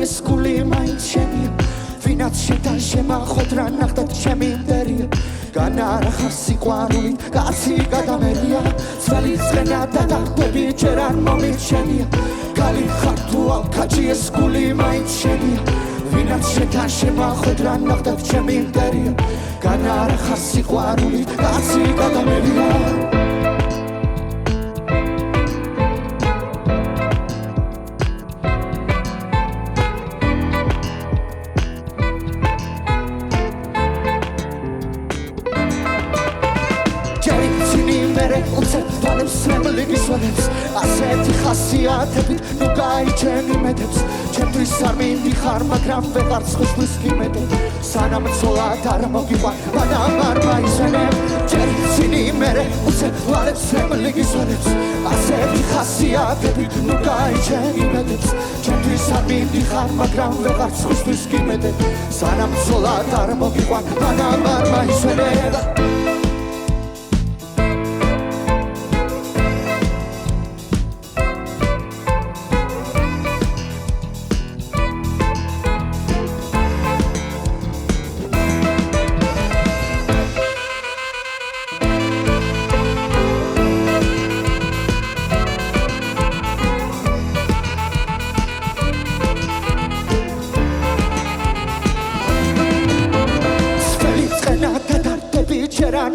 გაჭიეს გული მაინც შენია ვინაც შეთან შემახოთ რა ნახდათ ჩემი მტერია განარახარ სიყვარულით კაცი გადამერია ძველი ცხენა და დახტები ჯერ არ მომირჩენია კალი ხარ თუ გაჭიეს გული მაინც შენია ვინაც შეთან შემახოთ რა ნახდათ ჩემი მტერია განარახარ სიყვარულით კაცი გადამერია სრემლიგისვენებს ასეთი ხასიათებით ნუ გაიჩენი მეტებს ჩემთვის არ მინდიხარ მაგრამ ვეღარ სხვისთვის გიმეტებ სანამ ცოლად არ მოგიყვან მანამ არ მაისვენებ ჯერ ცინი მერე უცებ ვალებს სრემლიგისვენებს ასეთი ხასიათებით ნუ გაიჩენი მეტებს ჩემთვის არ მინდიხარ მაგრამ ვეღარ სხვისთვის გიმეტებ სანამ ცოლად არ მოგიყვან მანამ არ მაისვენებ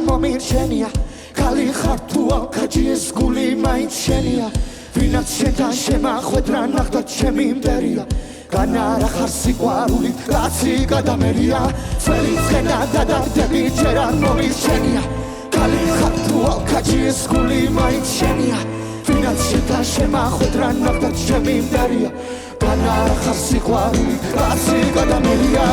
მომირჩენია კალი ხარ თუ გაჭიეს გული მაინც შენია ვინაც შეთან შემახვედ რა ნახდათ ჩემი მტერია განარახარ სიყვარულით კაცი გადამერია ძველი ცხენა და დარდები ჯერ არ მომირჩენია კალი ხარ თუ გაჭიეს გული მაინც შენია ვინაც შეთან შემახვედ რა ნახდათ ჩემი მტერია განარახარ სიყვარულით კაცი გადამერია